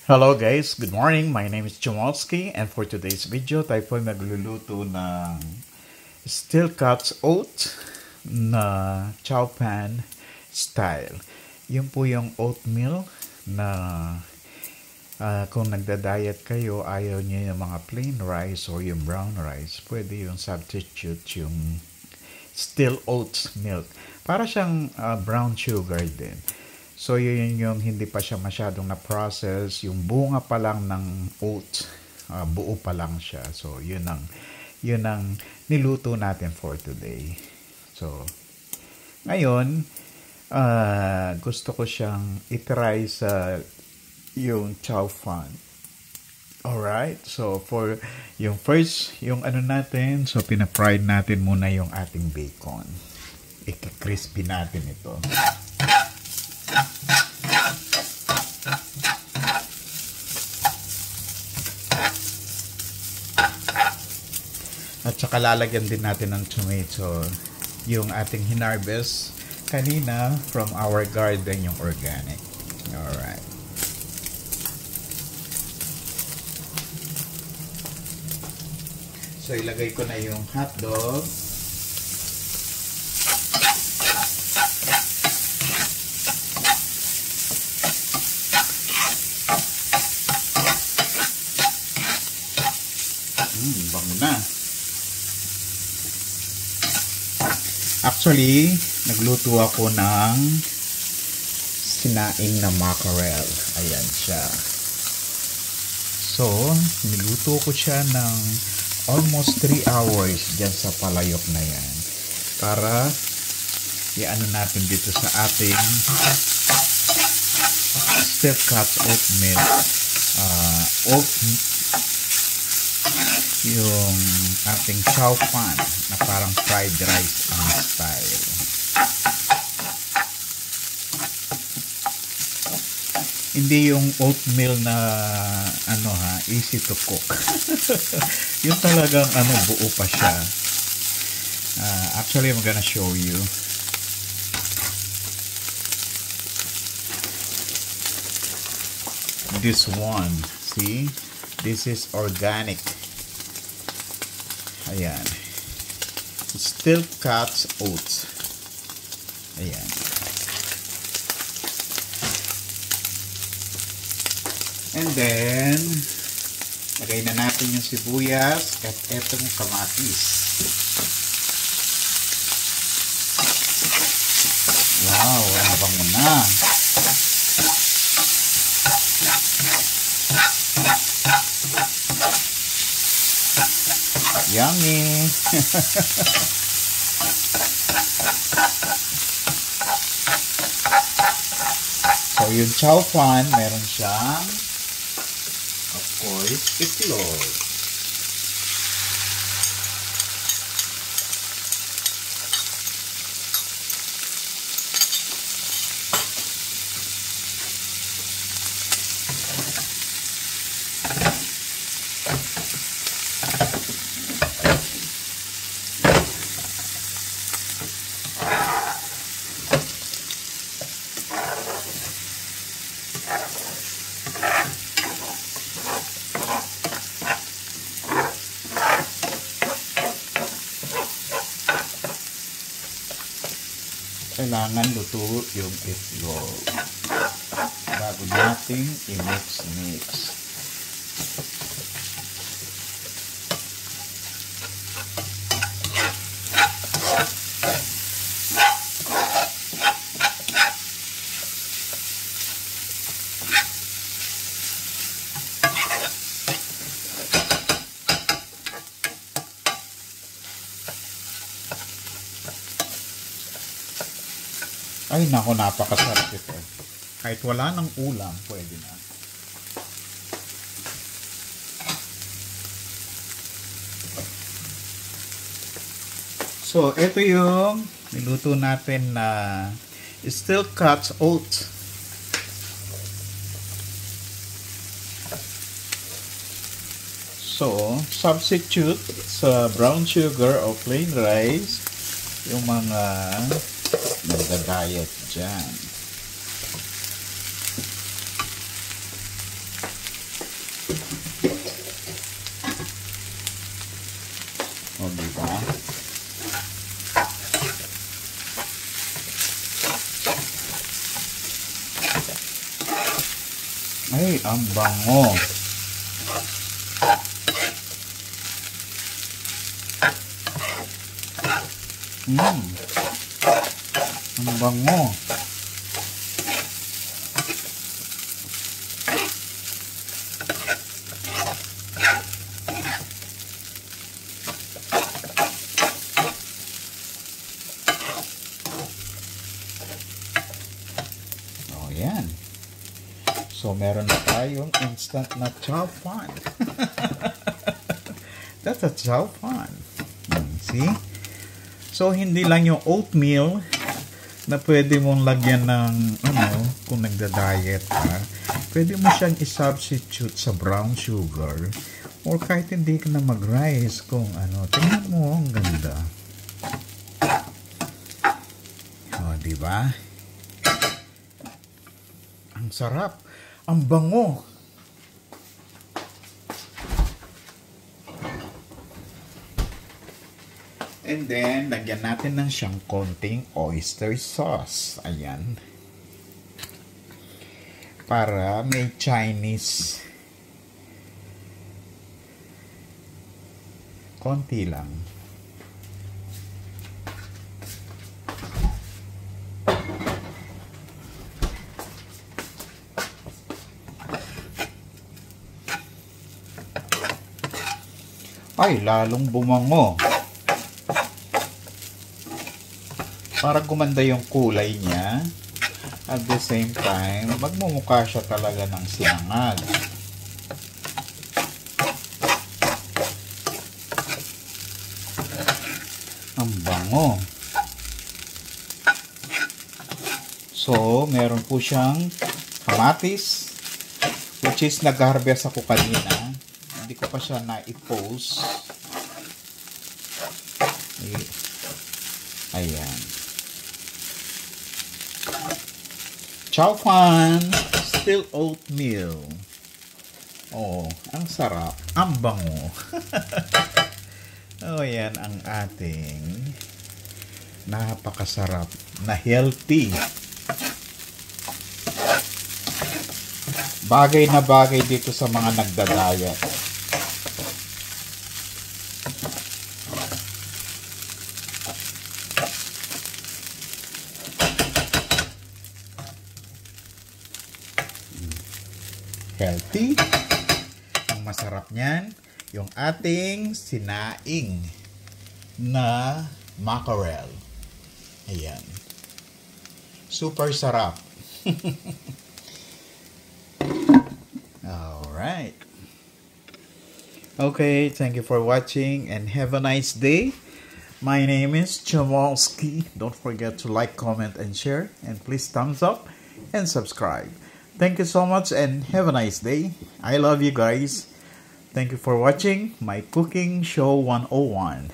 Hello guys, good morning. My name is Chomolsky and for today's video tayo po magluluto ng steel cuts oat na chow pan style. Yun po yung oatmeal na kung nagda-diet kayo, ayaw niyo yung mga plain rice or yung brown rice, pwede yung substitute yung steel oats milk. Para siyang brown sugar din. So, yun yung hindi pa siya masyadong na-process. Yung bunga pa lang ng oat, buo pa lang siya. So, yun ang niluto natin for today. So, ngayon, gusto ko siyang itry sa yung chow fan. Alright, so for yung first, yung ano natin, so pina-fried natin muna yung ating bacon. Ika-crispy natin ito. At saka lalagyan din natin ng tomato, yung ating hinarvest kanina from our garden, yung organic. Alright. So ilagay ko na yung hotdog. Bango na. Actually, nagluto ako ng sinaing na mackerel. Ayan siya. So, niluto ko siya ng almost 3 hours dyan sa palayok na yan. Para i-ano natin dito sa ating steel cuts oatmeal. Yung ating chow pan na parang fried rice ang style. Hindi yung oatmeal na easy to cook. Yung talagang buo pa siya. Actually, I'm gonna show you. This one, see? This is organic. Ayan. Steel cuts oats. Ayan. And then, lagay na natin yung sibuyas at etong kamatis. Wow, ang bango na. Yummy! So, yung chow fan, meron siyang, of course, itlog. Kailangan luto yung itlog bago natin i-mix. Ay nako, napakasarap ito. Kahit wala ng ulam, pwede na. So, ito yung niluto natin na steel cuts oat. So, substitute sa brown sugar o plain rice yung mga nagda-diet dyan. Ay, ang bango. Ang bango. Oh, yan. So, meron na tayong instant na chow fan. That's a chow fan. See? So, hindi lang yung oatmeal na pwede mong lagyan ng, kung nagda-diet ka, pwede mo siyang i-substitute sa brown sugar or kahit hindi ka na mag-rice kung tingnan mo, ang ganda. O, diba? Ang sarap. Ang bango. And then, lagyan natin ng siyang konting oyster sauce. Ayan. Para may Chinese. Konti lang. Ay, lalong bumango. Para gumanda yung kulay niya. At the same time, magmumukha siya talaga ng sinangag. Ang bango. So, meron po siyang kamatis, which is nag-harvest ako kanina. Hindi ko pa siya na-post. Ayan. Chow fan, still oatmeal. Oh, ang sarap. Ang bango. Oh, yan ang ating napakasarap na healthy. Bagay na bagay dito sa mga nagda-diet. Healthy. Ang masarap niyan, yung ating sinaing na mackerel. Ayan. Super sarap. Alright. Okay, thank you for watching and have a nice day. My name is Jamalski. Don't forget to like, comment, and share. And please thumbs up and subscribe. Thank you so much and have a nice day. I love you guys. Thank you for watching my Cooking Show 101.